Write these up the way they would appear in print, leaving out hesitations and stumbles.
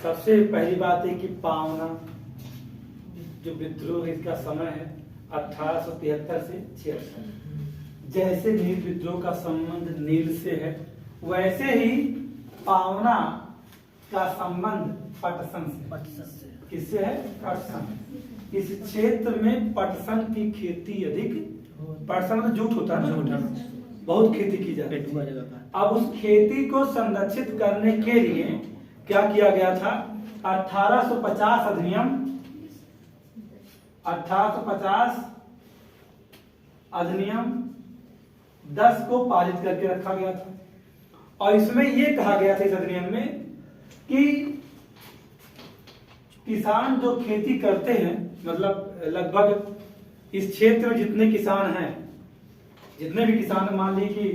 सबसे पहली बात है कि पावना जो विद्रोह इसका समय है 1873 से 66। जैसे नील विद्रोह का संबंध नील से है, वैसे ही पावना का संबंध पटसन से। किससे है? पटसन। इस क्षेत्र में पटसन की खेती अधिक, पटसन में जूट होता है ना, बहुत खेती की जाती है। अब उस खेती को संरक्षित करने के लिए क्या किया गया था? 1850 अधिनियम, 1850 अधिनियम 10 को पारित करके रखा गया था। और इसमें यह कहा गया था इस अधिनियम में कि किसान जो खेती करते हैं, मतलब लगभग इस क्षेत्र में जितने किसान हैं, जितने भी किसान, मान लीजिए कि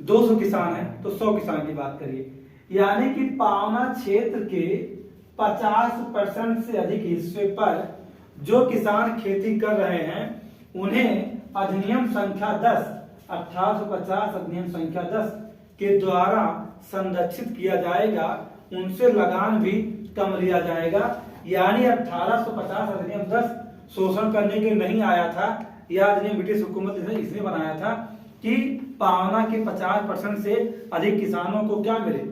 200 किसान हैं तो 100 किसान की बात करिए, यानी कि पावना क्षेत्र के 50% से अधिक हिस्से पर जो किसान खेती कर रहे हैं उन्हें अधिनियम संख्या 10, 1850 अधिनियम संख्या 10 के द्वारा संरक्षित किया जाएगा, उनसे लगान भी कम लिया जाएगा। यानी 1850 अधिनियम 10 शोषण करने के नहीं आया था, यह अधिनियम ब्रिटिश हुकूमत ने इसलिए बनाया था कि पावना के 50% से अधिक किसानों को क्या मिले?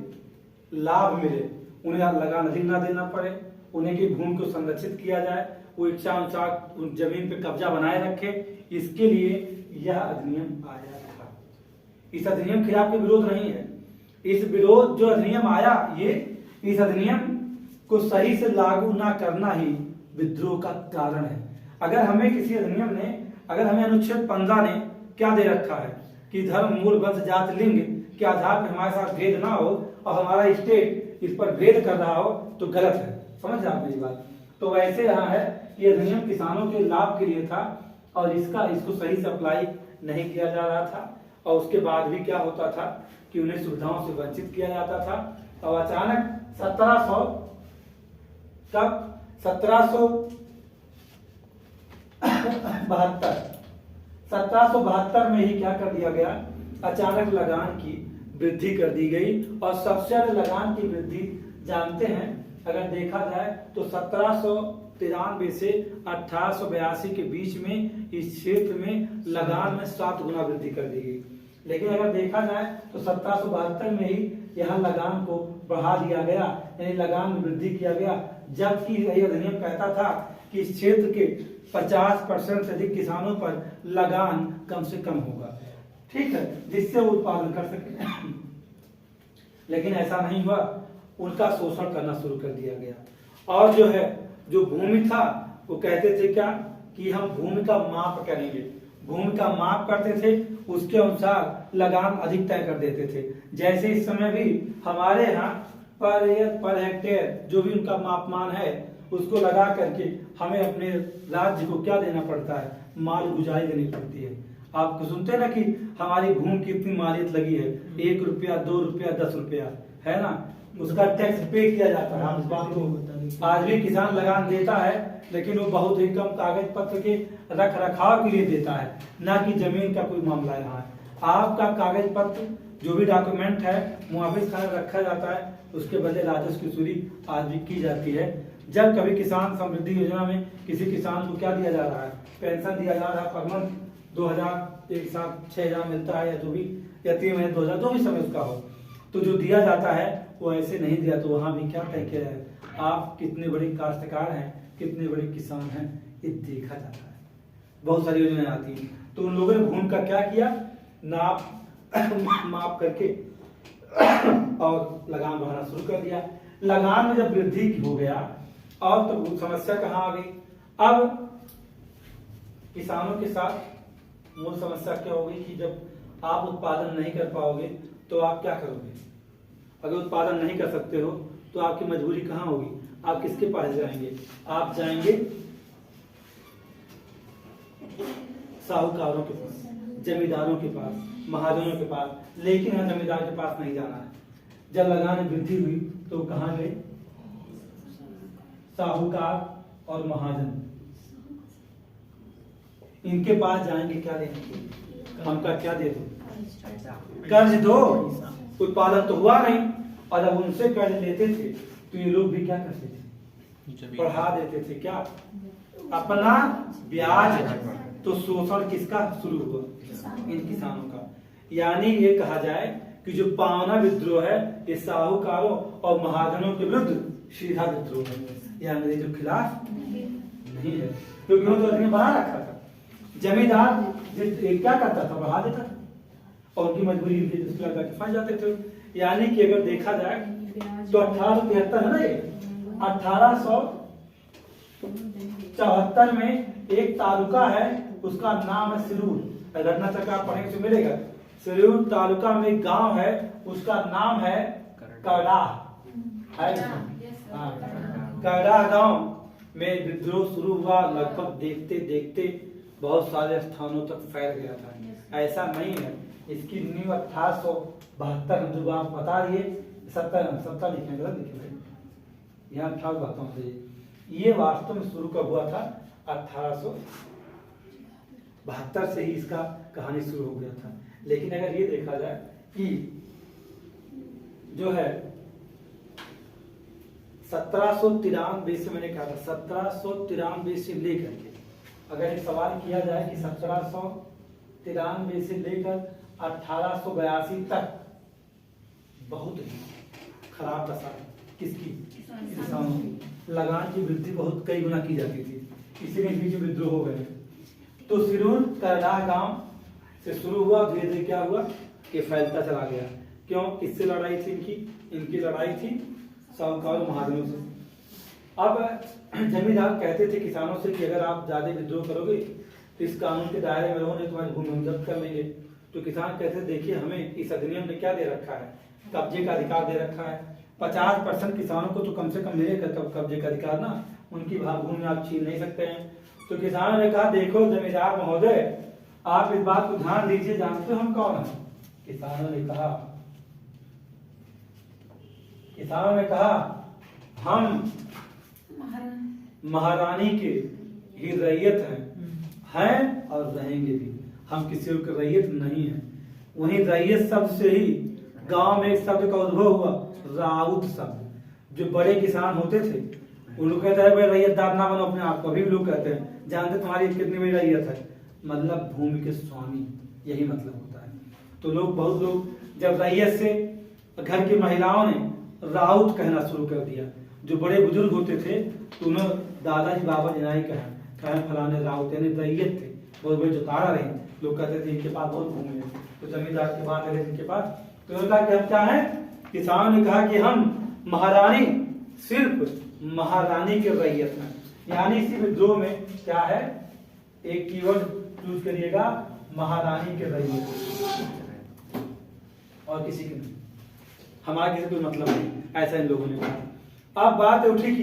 लाभ मिले, उन्हें लगान अधिक ना देना पड़े, उन्हें की भूमि को संरक्षित किया जाए, वो इच्छा अनुसार उन जमीन पे कब्जा बनाए रखे। इसके लिए यह अधिनियम आया था। इस अधिनियम के खिलाफ कोई विरोध नहीं है। इस विरोध जो अधिनियम आया, ये इस अधिनियम को सही से लागू ना करना ही विद्रोह का कारण है। अगर हमें किसी अधिनियम ने, अगर हमें अनुच्छेद 15 ने क्या दे रखा है कि धर्म, मूल, वंश, जात, लिंग के आधार पर हमारे साथ भेद ना हो और हमारा स्टेट इस पर भेद कर रहा हो तो गलत है। समझ आप मेरी बात? तो वैसे यहाँ है, ये अधिनियम किसानों के लाभ के लिए था और इसको सही से अप्लाई नहीं किया जा रहा था। और उसके बाद भी क्या होता था कि उन्हें सुविधाओं से वंचित किया जाता था। और अचानक 1772 में ही क्या कर दिया गया? अचानक लगान की वृद्धि कर दी गई। और सबसे ज्यादा लगान की वृद्धि जानते हैं, अगर देखा जाए तो 1793 से 1882 के बीच में इस क्षेत्र में लगान में 7 गुना वृद्धि कर दी गई। लेकिन अगर देखा जाए तो 1772 में ही यहाँ लगान को बढ़ा दिया गया, यानी लगान में वृद्धि किया गया। जबकि यह अधिनियम कहता था कि इस क्षेत्र के 50% से अधिक किसानों पर लगान कम से कम होगा, ठीक है, जिससे वो उत्पादन कर सके। लेकिन ऐसा नहीं हुआ, उनका शोषण करना शुरू कर दिया गया। और जो है, जो भूमि था, वो कहते थे क्या कि हम भूमि का माप करेंगे, भूमि का माप करते थे, उसके अनुसार लगान अधिक तय कर देते थे। जैसे इस समय भी हमारे यहाँ पर हेक्टेयर जो भी उनका मापमान है उसको लगा करके हमें अपने राज्य को क्या देना पड़ता है? माल गुजारी देनी पड़ती है। आप सुनते हैं ना कि हमारी भूमि की इतनी मालियत लगी है, 1 रुपया, 2 रुपया, 10 रुपया, है ना, उसका टैक्स पे किया जाता है। हम इस बात को आज भी किसान लगान देता है, लेकिन वो बहुत ही कम कागज पत्र के रख रखाव के लिए देता है, ना कि जमीन का कोई मामला यहाँ है। आपका कागज पत्र जो भी डॉक्यूमेंट है मुआविज खाने रखा जाता है, उसके बदले राजस्व की वसूली आज भी की जाती है। जब कभी किसान समृद्धि योजना में किसी किसान को क्या दिया जा रहा है? पेंशन दिया जा रहा है, पर मंथ 2000, एक साथ 6000 मिलता है, या जो भी, या 3 महीने 2000, जो भी समय उसका हो, तो जो दिया जाता है वो ऐसे नहीं दिया। तो वहां भी क्या तय किया है? आप कितने बड़े काश्तकार हैं, कितने बड़े किसान हैं, ये देखा जाता है। बहुत सारी योजनाएं आती हैं। तो उन लोगों ने भूमि का क्या किया? माप करके और लगान बढ़ाना शुरू कर दिया। लगान में जब वृद्धि हो गया और तो समस्या कहाँ आ गई? अब किसानों के साथ मूल समस्या क्या होगी कि जब आप उत्पादन नहीं कर पाओगे तो आप क्या करोगे? अगर उत्पादन नहीं कर सकते हो तो आपकी मजबूरी कहाँ होगी? आप किसके पास जाएंगे? आप जाएंगे साहूकारों के पास, जमींदारों के पास, महाजनों के पास। लेकिन यहाँ जमींदार के पास नहीं जाना है। जब लगान में वृद्धि हुई तो कहाँ गए? साहूकार और महाजन, इनके पास जाएंगे। क्या लेंगे? हमका क्या दे दो? कर्ज दो। उत्पादन तो हुआ नहीं, और जब उनसे कर्ज लेते थे तो ये लोग भी क्या करते थे, बढ़ा देते थे क्या, अपना ब्याज। तो शोषण किसका शुरू हुआ, इन किसानों का। यानी ये कहा जाए कि जो पावना विद्रोह है ये साहूकारों और महाजनों के विरुद्ध सीधा विद्रोह है, ये अंग्रेजों के खिलाफ नहीं है, क्योंकि वो तो अधिनियम बना रखा था। जमींदार क्या करता था, बढ़ा देता था, और उनकी मजबूरी फंस जाते थे। यानी कि अगर देखा जाए तो 1873 है ना, ये 1874 में एक तालुका है, उसका नाम है सिरूर। घटना सरकार पढ़ने से मिलेगा। सिरूर तालुका में एक गांव है, उसका नाम है करडाह है। करडाह गांव में विद्रोह शुरू हुआ। लगभग देखते देखते बहुत सारे स्थानों तक फैल गया था। ऐसा नहीं है, इसकी नींव 1872 जो आप बता रही है, 70 लिखे गलत लिखे भाई, यहाँ 1872 से ये वास्तव में शुरू कब हुआ था, 1872 से ही इसका कहानी शुरू हो गया था। लेकिन अगर ये देखा जाए कि जो है 1793 से, मैंने कहा था 1793 से लेकर के, अगर एक सवाल किया जाए कि 1793 से लेकर 1882 तक बहुत ही खराब दशा है किसकी, किसानों की। लगान की वृद्धि बहुत कई गुना की जाती थी, इसीलिए बीच में विद्रोह हो गए। तो सिरूर करडाह गांव से शुरू हुआ, धीरे धीरे क्या हुआ कि फैलता चला गया। क्यों, किससे लड़ाई थी इनकी लड़ाई थी साहूकार महाजनों से। अब जमींदार कहते थे किसानों से कि अगर आप ज्यादा विद्रोह करोगे तो इस कानून के दायरे में रहोगे, तुम्हारी भूमि हम जब्त कर लेंगे। तो किसान कहते देखिए हमें इस अधिनियम ने क्या दे रखा है, कब्जे का अधिकार दे रखा है। 50% किसानों को तो कम से कम मिलेगा कब्जे का अधिकार ना, उनकी भूमि आप छीन नहीं सकते हैं। तो किसानों ने कहा देखो जमींदार महोदय, आप इस बात को ध्यान दीजिए, जानते हो हम कौन है। किसानों ने कहा हम महारानी के ही रैयत हैं और रहेंगे भी, हम किसी के रैयत नहीं है। वहीं रैयत शब्द से ही गांव में एक शब्द का उद्भव हुआ, राउत शब्द। जो बड़े किसान होते थे उन लोग कहते हैं भाई रैयतदार ना बनो अपने आप को, अभी भी लोग कहते हैं, जानते तुम्हारी कितनी बड़ी रैयत है, मतलब भूमि के स्वामी, यही मतलब होता है। तो बहुत लोग जब रैयत से घर की महिलाओं ने राउत कहना शुरू कर दिया। जो बड़े बुजुर्ग होते थे तो उन्हें दादाजी बाबा जी नहीं कहा फलाने राउत, यानी रैयत थे, बहुत बड़े जोतारा रहे। लोग कहते थे इनके पास बहुत भूमि है, तो जमींदार के बात है इनके पास। तो उन्होंने कहा क्या है, किसान ने कहा कि हम महारानी, सिर्फ महारानी के रैयत में। यानी इसी विद्रोह में क्या है, एक कीवर्ड चूज करिएगा, महारानी के रैयत, और किसी के नहीं, हमारा किसी कोई मतलब नहीं, ऐसा इन लोगों ने कहा। अब बात उठी कि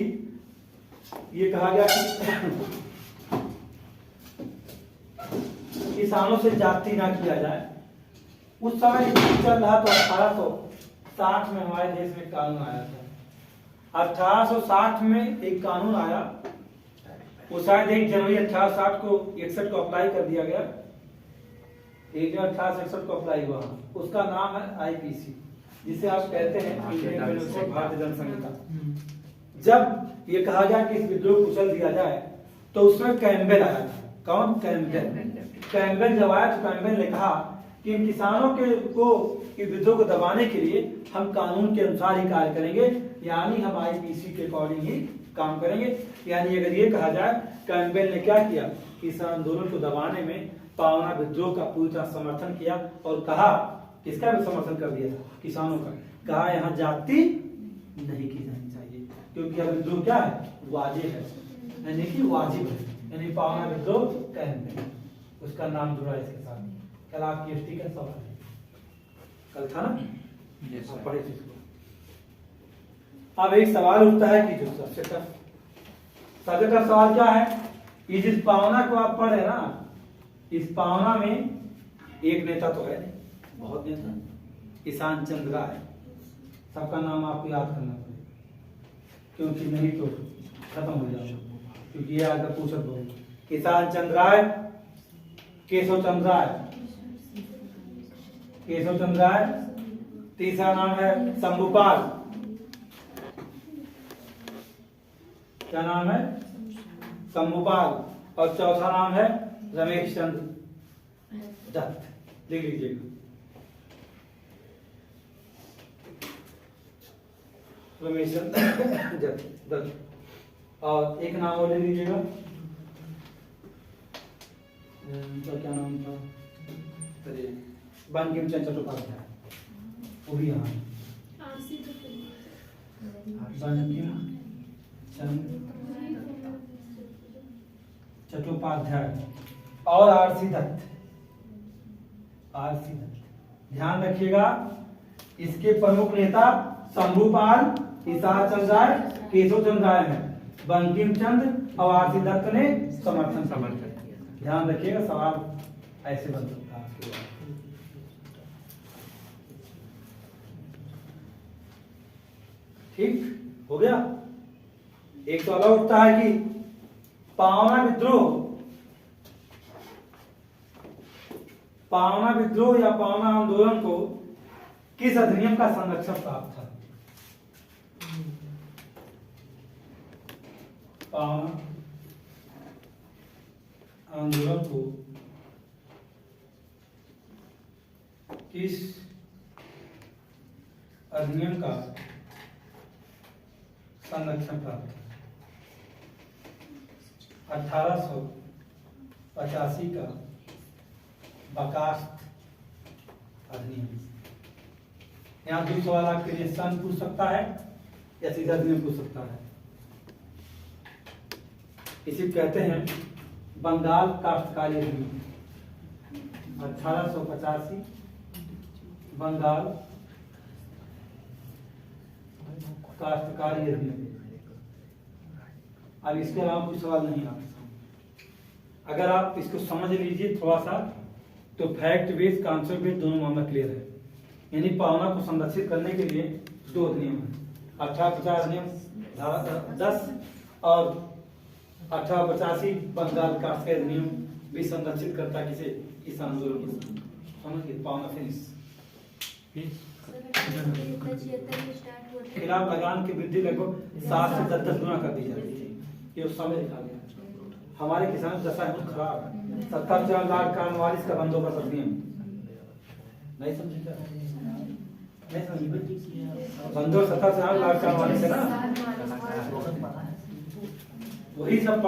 ये कहा गया कि किसानों से जाति ना किया जाए। उस समय चल रहा तो 1860 में हमारे देश में कानून आया था। 1860 में एक कानून आया, वो शायद 1 जनवरी 1860 को 61 को अप्लाई कर दिया गया, 1 जनवरी 1861 को अप्लाई हुआ। उसका नाम है आईपीसी, जिसे आप कहते हैं भारतीय जनसंहिता। जब ये कहा गया कि इस विद्रोह को कुचल दिया जाए तो उसमें कैम्बेल आया था। कौन, कैम्बेल जब आया तो कैम्बेल ने कहा कि इन किसानों को विद्रोह को दबाने के लिए हम कानून के अनुसार ही कार्य करेंगे, यानी हम आईपीसी के अकॉर्डिंग ही काम करेंगे। यानी अगर ये कहा जाए कैम्बेल ने क्या किया, इस आंदोलन को दबाने में पावना विद्रोह का पूरी तरह समर्थन किया और कहा, किसका भी समर्थन कर दिया, किसानों का। कहा यहाँ जाति नहीं की जानी चाहिए, क्योंकि यह विद्रोह क्या है, वाजिब है, यानी कि वाजिब है। यानी पावना विद्रोह कैम्बेल, उसका नाम जुड़ा इसके साथ। कल आपकी एसटी का सवाल है, कल था ना, आप पढ़े थे इसको। अब एक सवाल उठता है कि जो सबसे टफ सवाल क्या है, ये जिस पावना को आप पढ़े ना, इस पावना में एक नेता तो है नहीं, बहुत नेता। किसान चंद्र राय, सबका नाम आपको याद करना पड़ेगा, क्योंकि नहीं तो खत्म हो जाएगा, क्योंकि ये आगे पूछत बहुत। किसान चंद्र राय, केशव चंद्र राय, तीसरा नाम है शंभुपाल, क्या नाम है? शंभुपाल। और चौथा नाम है रमेश चंद्र दत्त। लिख लीजिएगा रमेश चंद्र दत्त। और एक नाम और ले लीजिएगा, उनका क्या नाम था? अरे बंकिम चंद्र चट्टोपाध्याय, वो भी यहाँ। बंकिम चंद्र चट्टोपाध्याय और आरसी दत्त। आरसी दत्त, ध्यान रखिएगा इसके प्रमुख नेता शंभुपाल, इसार चंद्र राय, केशव चंद्र राय है। बंकिम चंद्र और आरसी दत्त ने समर्थन किया। ध्यान रखिएगा, सवाल ऐसे बन सकता है आपके बाद। ठीक हो गया। एक सवाल उठता है कि पावना विद्रोह या पावना आंदोलन को किस अधिनियम का संरक्षण प्राप्त था? पावना आंदोलन को किस अधिनियम का संरक्षण प्राप्त? 1885 का बर्खास्त अधिनियम। यहाँ दो सवाल आपके लिए सन पूछ सकता है या सीधा अधिनियम पूछ सकता है। इसी कहते हैं बंगाल काश्तकारी अधिनियम। 1885 बंगाल काश्तकारी अधिनियम। अब इसके अलावा कोई सवाल नहीं आपके सामने। अगर आप इसको समझ लीजिए थोड़ा सा, तो फैक्ट बेस्ड कॉन्सेप्ट बेस्ड दोनों मामला क्लियर है। यानी पावना को संरक्षित करने के लिए दो अधिनियम है, 1850 अधिनियम धारा 10 और 1885 बंगाल काश्तकारी अधिनियम भी संरक्षित करता है किसे? इस आंदोलन को। समझ गए? पावना फिनिश। खिलाफ लगान की वृद्धि लगभग 7 से 10 गुना कर दी जाती है। ये उस समय लिखा गया। हमारे किसान दशा बहुत खराब है। 70 लाख का 44 का बंदोबस्त अधिनियम नहीं समझे? नहीं समझे? बंदोबस्त 70 लाख का 44 है ना, वही सब